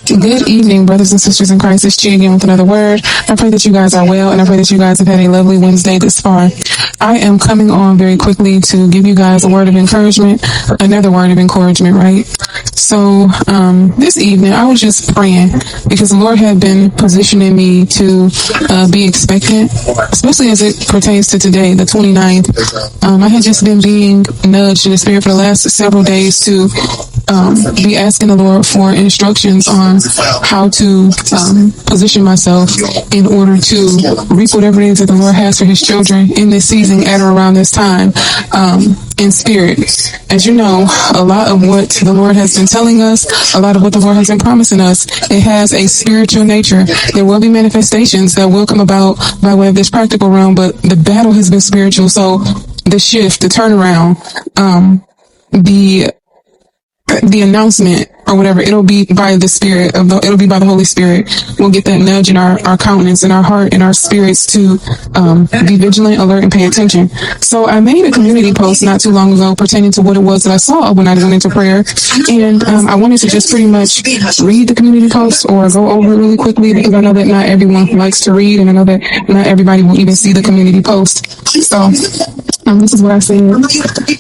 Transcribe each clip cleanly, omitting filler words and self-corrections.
Good evening, brothers and sisters in Christ. It's Chi again with another word. I pray that you guys are well, and I pray that you guys have had a lovely Wednesday this far. I am coming on very quickly to give you guys a word of encouragement, another word of encouragement, right? So this evening, I was just praying because the Lord had been positioning me to be expectant, especially as it pertains to today, the 29th. I had just been being nudged in the spirit for the last several days to be asking the Lord for instructions on how to position myself in order to reap whatever it is that the Lord has for his children in this season at or around this time in spirit. As you know, a lot of what the Lord has been telling us, a lot of what the Lord has been promising us, it has a spiritual nature. There will be manifestations that will come about by way of this practical realm, but the battle has been spiritual. So the shift, the turnaround, the announcement or whatever, it'll be by the Spirit it'll be by the Holy Spirit. We'll get that nudge in our countenance, in our heart, in our spirits to be vigilant, alert, and pay attention. So I made a community post not too long ago pertaining to what it was that I saw when I went into prayer, and I wanted to just pretty much read the community post or go over it really quickly, because I know that not everyone likes to read, and I know that not everybody will even see the community post. So this is what I said.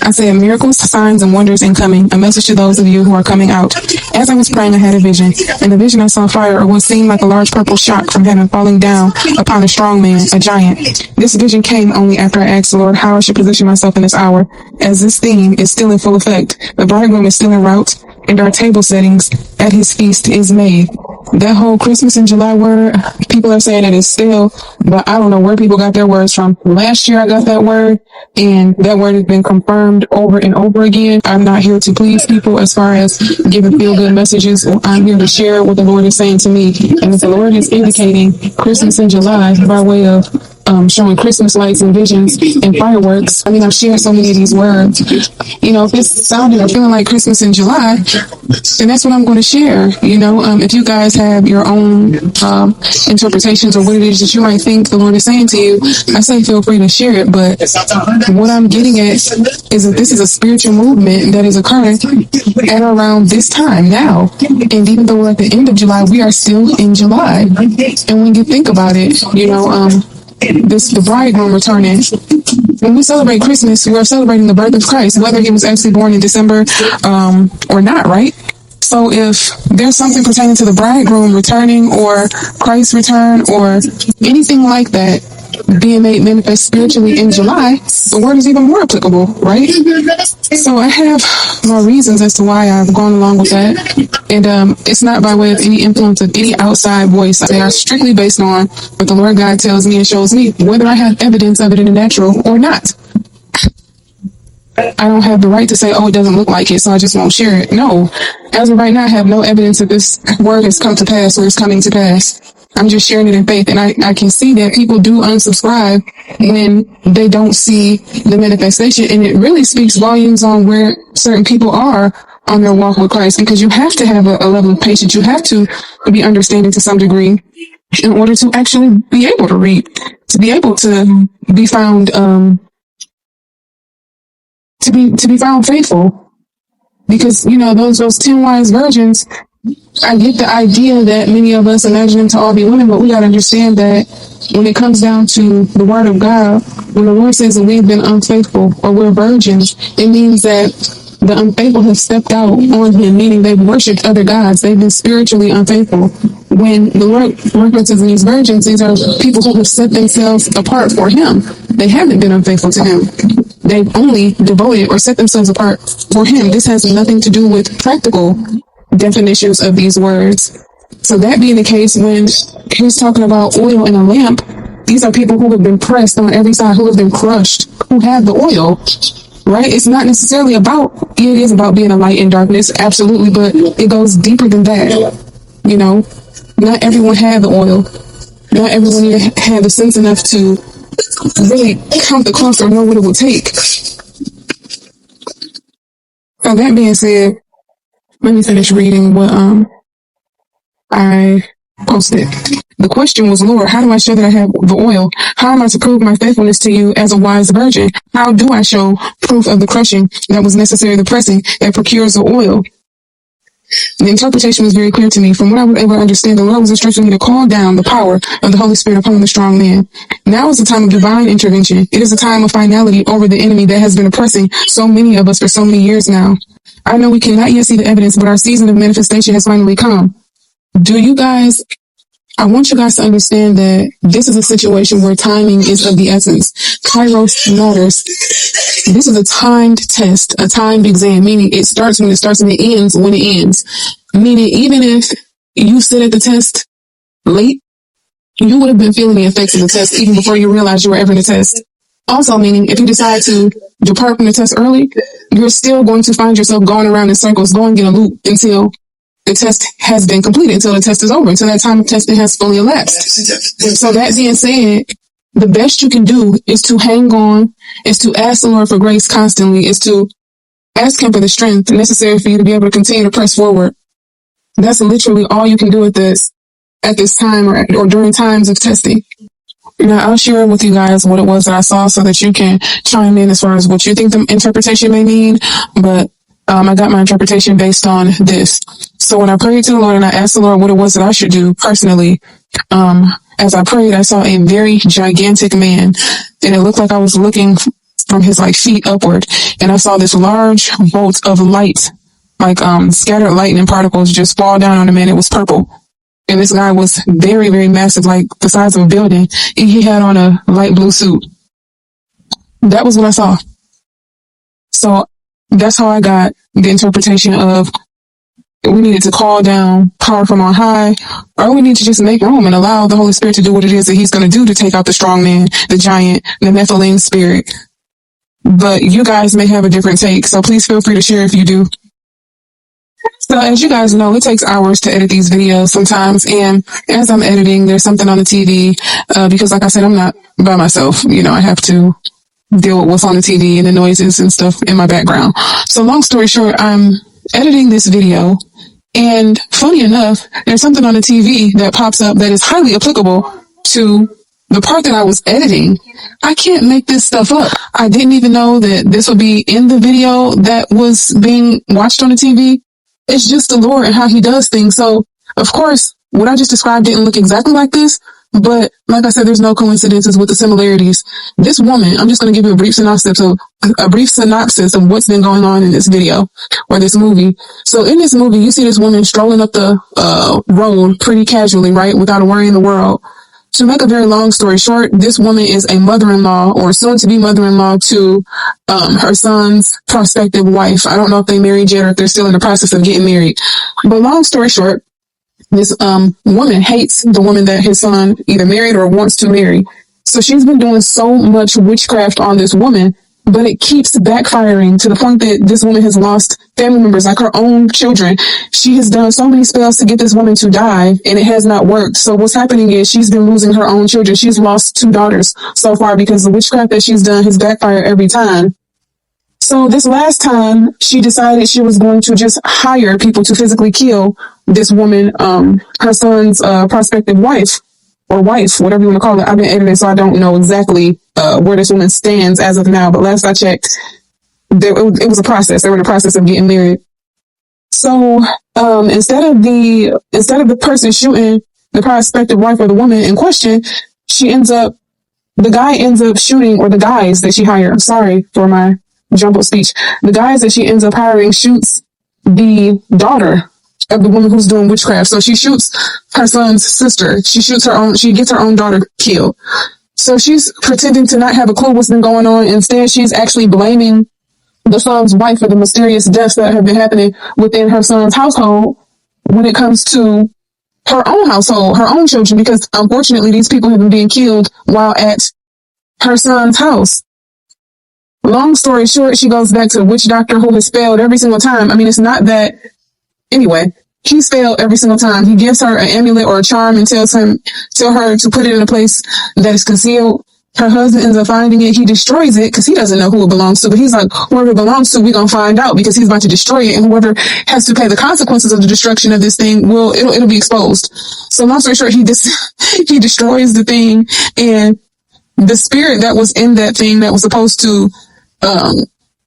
I said, miracles, signs, and wonders incoming. A message to those of you who are coming out. As I was praying, I had a vision. In the vision, I saw fire, or what seemed like a large purple shock from heaven falling down upon a strong man, a giant. This vision came only after I asked the Lord how I should position myself in this hour, as this theme is still in full effect. The bridegroom is still en route, and our table settings at his feast is made. That whole Christmas in July word, people are saying it is still, but I don't know where people got their words from. Last year I got that word, and that word has been confirmed over and over again. I'm not here to please people as far as giving feel-good messages. I'm here to share what the Lord is saying to me. And if the Lord is indicating Christmas in July by way of showing Christmas lights and visions and fireworks, I mean, I've shared so many of these words. You know, if it's sounding or feeling like Christmas in July, then that's what I'm going to share. You know, if you guys have your own interpretations or what it is that you might think the Lord is saying to you, I say feel free to share it. But what I'm getting at is that this is a spiritual movement that is occurring at around this time now. And even though we're at the end of July, we are still in July. And when you think about it, you know, the bridegroom returning. When we celebrate Christmas, we're celebrating the birth of Christ, whether he was actually born in December or not, right? So if there's something pertaining to the bridegroom returning or Christ's return or anything like that being made manifest spiritually in July, the word is even more applicable, right? So I have my reasons as to why I've gone along with that. And it's not by way of any influence of any outside voice. They are strictly based on what the Lord God tells me and shows me, whether I have evidence of it in the natural or not. I don't have the right to say, oh, it doesn't look like it, so I just won't share it. No. As of right now, I have no evidence that this word has come to pass or is coming to pass. I'm just sharing it in faith. And I can see that people do unsubscribe when they don't see the manifestation. And it really speaks volumes on where certain people are on their walk with Christ, because you have to have a level of patience. You have to be understanding to some degree in order to actually be able to read, to be able to be found, to be found faithful. Because, you know, those 10 wise virgins, I get the idea that many of us imagine them to all be women, but we got to understand that when it comes down to the word of God, when the Lord says that we've been unfaithful or we're virgins, it means that the unfaithful have stepped out on him, meaning they've worshipped other gods. They've been spiritually unfaithful. When the Lord references these virgins, these are people who have set themselves apart for him. They haven't been unfaithful to him. They've only devoted or set themselves apart for him. This has nothing to do with practical definitions of these words. So that being the case, when he's talking about oil in a lamp, these are people who have been pressed on every side, who have been crushed, who have the oil, right? It's not necessarily about, it is about being a light in darkness, absolutely, but it goes deeper than that. You know, not everyone had the oil. Not everyone even had the sense enough to really count the cost or know what it would take. So that being said, let me finish reading what I posted. The question was, Lord, how do I show that I have the oil? How am I to prove my faithfulness to you as a wise virgin? How do I show proof of the crushing that was necessary, the pressing that procures the oil? The interpretation was very clear to me. From what I was able to understand, the Lord was instructing me to call down the power of the Holy Spirit upon the strong man. Now is the time of divine intervention. It is a time of finality over the enemy that has been oppressing so many of us for so many years now. I know we cannot yet see the evidence, but our season of manifestation has finally come. I want you guys to understand that this is a situation where timing is of the essence. Kairos matters. This is a timed test, a timed exam, meaning it starts when it starts and it ends when it ends. Meaning even if you sit at the test late, you would have been feeling the effects of the test even before you realized you were ever in the test. Also meaning if you decide to depart from the test early, you're still going to find yourself going around in circles, going in a loop until the test has been completed, until the test is over, until that time of testing has fully elapsed. So that being said, the best you can do is to hang on, is to ask the Lord for grace constantly, is to ask Him for the strength necessary for you to be able to continue to press forward. That's literally all you can do at this time or during times of testing. Now, I'll share with you guys what it was that I saw so that you can chime in as far as what you think the interpretation may mean, but I got my interpretation based on this. So when I prayed to the Lord and I asked the Lord what it was that I should do personally, as I prayed, I saw a very gigantic man, and it looked like I was looking from his feet upward, and I saw this large bolt of light, scattered lightning particles just fall down on the man. It was purple. And this guy was very, very massive, like the size of a building. And he had on a light blue suit. That was what I saw. So that's how I got the interpretation of we needed to call down power from on high, or we need to just make room and allow the Holy Spirit to do what it is that He's going to do to take out the strong man, the giant, the Nephilim spirit. But you guys may have a different take, so please feel free to share if you do. So as you guys know, it takes hours to edit these videos sometimes, and as I'm editing, there's something on the TV, because like I said, I'm not by myself. I have to deal with what's on the TV and the noises and stuff in my background. So long story short, I'm editing this video, and funny enough, there's something on the TV that pops up that is highly applicable to the part that I was editing. I can't make this stuff up. I didn't even know that this would be in the video that was being watched on the TV. It's just the Lord and how He does things. So, of course, what I just described didn't look exactly like this, but like I said, there's no coincidences with the similarities. This woman, I'm just going to give you a brief synopsis of what's been going on in this video or this movie. So in this movie, you see this woman strolling up the road pretty casually, right, without a worry in the world. To make a very long story short, this woman is a mother-in-law or soon-to-be mother-in-law to her son's prospective wife. I don't know if they married yet or if they're still in the process of getting married. But long story short, this woman hates the woman that his son either married or wants to marry. So she's been doing so much witchcraft on this woman, but it keeps backfiring to the point that this woman has lost family members, like her own children. She has done so many spells to get this woman to die, and it has not worked. So what's happening is she's been losing her own children. She's lost 2 daughters so far because the witchcraft that she's done has backfired every time. So this last time, she decided she was going to just hire people to physically kill this woman, her son's prospective wife. Or wife, whatever you want to call it. I've been editing, so I don't know exactly where this woman stands as of now. But last I checked, it was a process. They were in the process of getting married. So instead of the person shooting the prospective wife or the woman in question, the guy ends up shooting, or the guys that she hired. Sorry for my jumbled speech. The guys that she ends up hiring shoots the daughter of the woman who's doing witchcraft. So she shoots her son's sister. She gets her own daughter killed. So she's pretending to not have a clue what's been going on. Instead, she's actually blaming the son's wife for the mysterious deaths that have been happening within her son's household when it comes to her own household, her own children, because unfortunately these people have been being killed while at her son's house. Long story short, she goes back to the witch doctor who has failed every single time. I mean, it's not that. Anyway, he's failed every single time. He gives her an amulet or a charm and tell her to put it in a place that is concealed. Her husband ends up finding it. He destroys it because he doesn't know who it belongs to. But he's like, whoever it belongs to, we're going to find out because he's about to destroy it. And whoever has to pay the consequences of the destruction of this thing, it'll be exposed. So long story short, he destroys the thing. And the spirit that was in that thing that was supposed to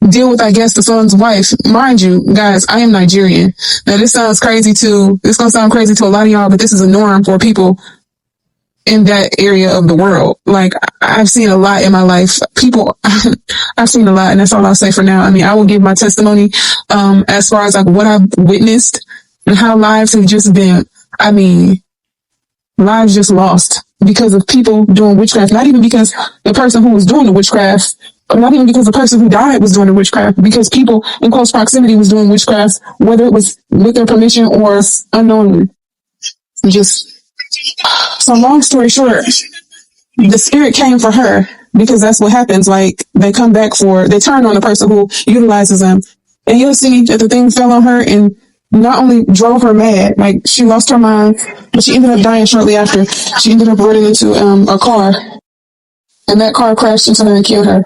deal with, I guess, the son's wife. Mind you, guys, I am Nigerian. Now, this gonna sound crazy to a lot of y'all, but this is a norm for people in that area of the world. Like, I've seen a lot in my life. I've seen a lot, and that's all I'll say for now. I mean, I will give my testimony, as far as like what I've witnessed and how lives have just been, I mean, lives just lost because of people doing witchcraft. Not even because the person who was doing the witchcraft, or not even because the person who died was doing the witchcraft, because people in close proximity was doing witchcraft, whether it was with their permission or unknowingly. So long story short, the spirit came for her, because that's what happens. Like, they turn on the person who utilizes them. And you'll see that the thing fell on her and not only drove her mad, like she lost her mind, but she ended up dying shortly after. She ended up running into a car, and that car crashed into her and killed her.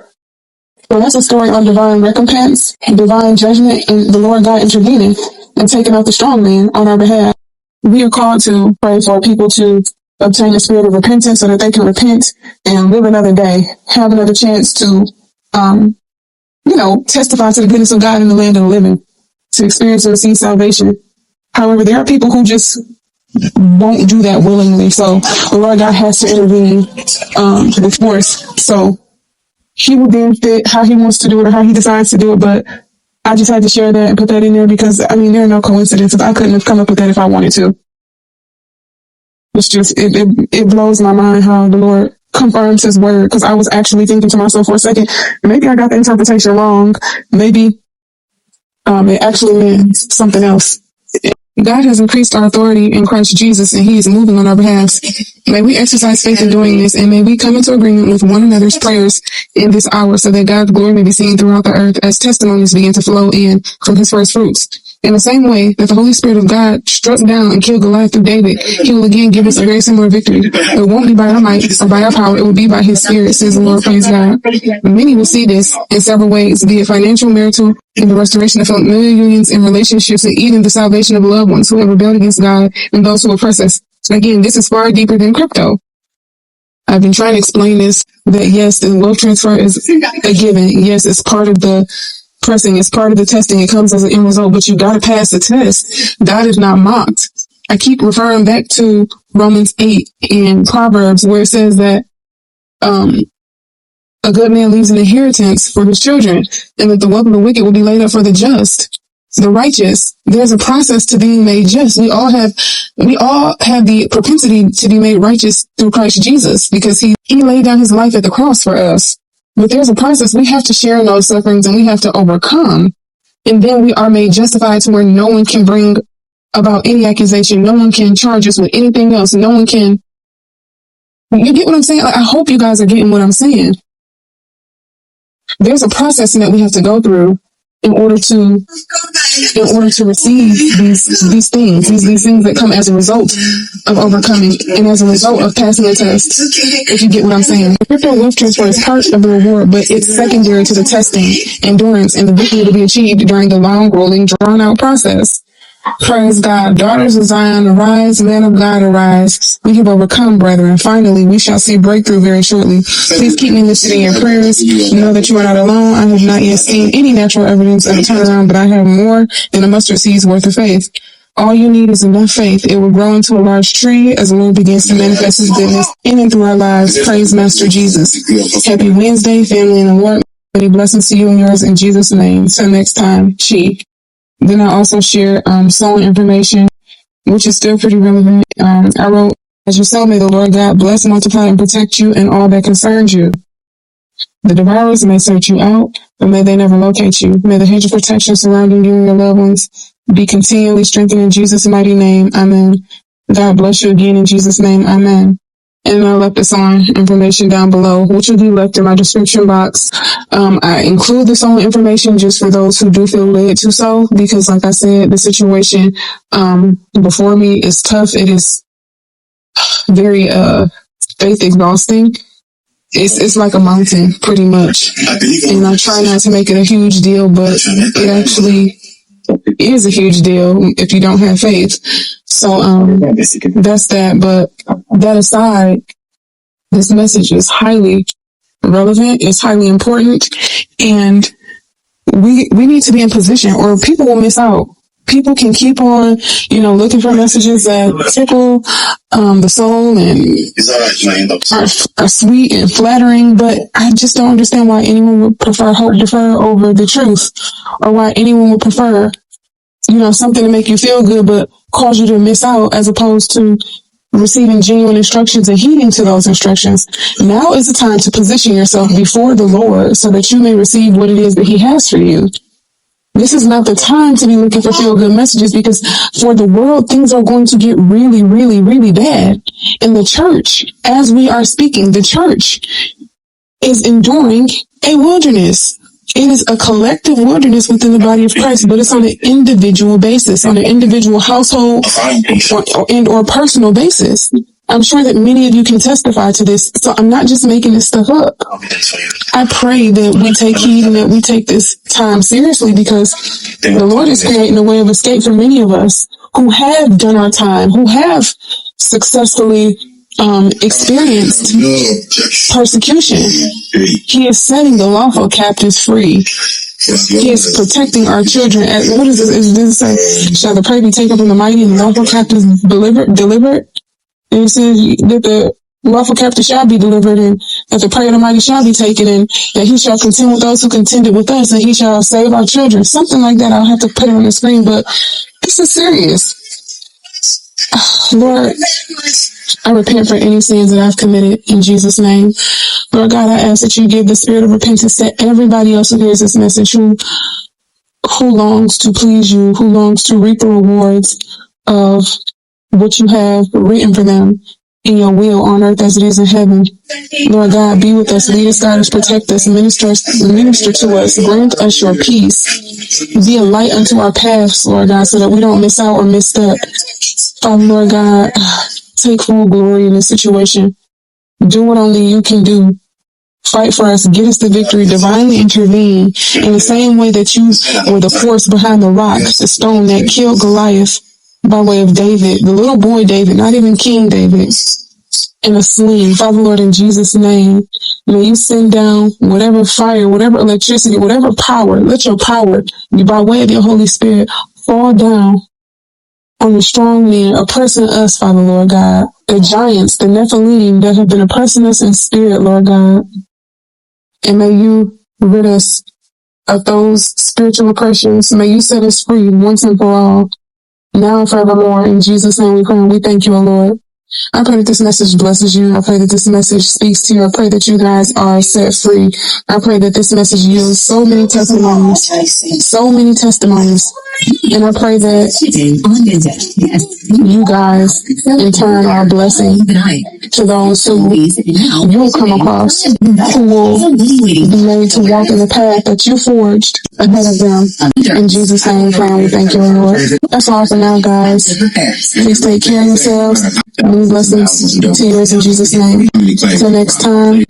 So that's a story on divine recompense, divine judgment, and the Lord God intervening and taking out the strong man on our behalf. We are called to pray for people to obtain a spirit of repentance so that they can repent and live another day, have another chance to, testify to the goodness of God in the land of the living, to experience and receive salvation. However, there are people who just won't do that willingly. So the Lord God has to intervene with force. So He will then fit how He wants to do it or how He decides to do it. But I just had to share that and put that in there because, I mean, there are no coincidences. I couldn't have come up with that if I wanted to. It's just, it blows my mind how the Lord confirms His word, because I was actually thinking to myself for a second, maybe I got the interpretation wrong. Maybe it actually meant something else. God has increased our authority in Christ Jesus, and He is moving on our behalf. May we exercise faith in doing this, and may we come into agreement with one another's prayers in this hour, so that God's glory may be seen throughout the earth as testimonies begin to flow in from His first fruits. In the same way that the Holy Spirit of God struck down and killed Goliath through David, He will again give us a very similar victory. It won't be by our might or by our power, it will be by His Spirit, says the Lord. Praise God. Many will see this in several ways, be it financial, marital, and the restoration of familiar unions and relationships, and even the salvation of loved ones who have rebelled against God and those who oppress us. Again, this is far deeper than crypto. I've been trying to explain this, that yes, the wealth transfer is a given. Yes, it's part of the pressing, it's part of the testing. It comes as an end result, but you got to pass the test. God is not mocked. I keep referring back to Romans 8 and Proverbs, where it says that a good man leaves an inheritance for his children, and that the wealth of the wicked will be laid up for the just, the righteous. There's a process to being made just. We all have the propensity to be made righteous through Christ Jesus, because he laid down His life at the cross for us. But there's a process. We have to share in those sufferings, and we have to overcome. And then we are made justified to where no one can bring about any accusation. No one can charge us with anything else. No one can. You get what I'm saying? Like, I hope you guys are getting what I'm saying. There's a processing that we have to go through in order to receive these things, these things that come as a result of overcoming and as a result of passing the test. If you get what I'm saying, the crypto wealth transfer is part of the reward, but it's secondary to the testing, endurance, and the victory to be achieved during the long, rolling, drawn-out process. Praise God. Daughters of Zion, arise. Man of God, arise. We have overcome, brethren. Finally, we shall see breakthrough very shortly. Please keep me lifted in your prayers. Know that you are not alone. I have not yet seen any natural evidence of a turnaround, but I have more than a mustard seed's worth of faith. All you need is enough faith. It will grow into a large tree as the Lord begins to manifest His goodness in and through our lives. Praise Master Jesus. Happy Wednesday, family in the Lord. Many blessings to you and yours in Jesus' name. Till next time, SHIB. Then I also share sowing information, which is still pretty relevant. I wrote, as you sow, may the Lord God bless, multiply, and protect you and all that concerns you. The devourers may search you out, but may they never locate you. May the hedge of protection surrounding you and your loved ones be continually strengthened in Jesus' mighty name. Amen. God bless you again in Jesus' name. Amen. And I left the song information down below, which will be left in my description box. I include the song information just for those who do feel led to sow, because like I said, the situation before me is tough. It is very faith exhausting. It's like a mountain, pretty much. And I try not to make it a huge deal, but it actually is a huge deal if you don't have faith. So that's that. But that aside, this message is highly relevant, it's highly important, and we need to be in position, or people will miss out. People can keep on, looking for messages that tickle the soul and are sweet and flattering, but I just don't understand why anyone would prefer hope deferred over the truth, or why anyone would prefer, something to make you feel good but cause you to miss out, as opposed to receiving genuine instructions and heeding to those instructions. Now is the time to position yourself before the Lord so that you may receive what it is that He has for you. This is not the time to be looking for feel-good messages, because for the world, things are going to get really, really, really bad. In the church, as we are speaking, the church is enduring a wilderness. It is a collective wilderness within the body of Christ, but it's on an individual basis, on an individual household or personal basis. I'm sure that many of you can testify to this, so I'm not just making this stuff up. I pray that we take heed and that we take this time seriously, because the Lord is creating a way of escape for many of us who have done our time, who have successfully experienced persecution. He is setting the lawful captives free. He is protecting our children. What is this? Is this say, shall the prey be taken from the mighty and the lawful captives delivered? And it says that the lawful captive shall be delivered, and that the prey of the mighty shall be taken, and that He shall contend with those who contended with us, and He shall save our children. Something like that. I'll have to put it on the screen, but this is serious. Lord, I repent for any sins that I've committed in Jesus' name. Lord God, I ask that you give the spirit of repentance to everybody else who hears this message, who longs to please you, who longs to reap the rewards of what you have written for them in your will on earth as it is in heaven. Lord God, be with us, lead us, guide us, protect us, minister to us, grant us your peace. Be a light unto our paths, Lord God, so that we don't miss out or misstep. Father, Lord God, take full glory in this situation. Do what only you can do. Fight for us, get us the victory, divinely intervene in the same way that you were the force behind the rock, the stone that killed Goliath, by way of David, the little boy David, not even King David, in a sling. Father, Lord, in Jesus' name, may you send down whatever fire, whatever electricity, whatever power, let your power, by way of your Holy Spirit, fall down on the strong men oppressing us, Father, Lord God, the giants, the Nephilim that have been oppressing us in spirit, Lord God. And may you rid us of those spiritual oppressions. May you set us free once and for all, now and forevermore. In Jesus' name we pray and we thank you, O Lord. I pray that this message blesses you. I pray that this message speaks to you. I pray that you guys are set free. I pray that this message yields so many testimonies. And I pray that you guys, in turn, are a blessing to those who you will come across, who will be made to walk in the path that you forged ahead of them. In Jesus' name, we thank you, Lord. That's all for now, guys. Please take care of yourselves. Many blessings to you in Jesus' name. Until next time.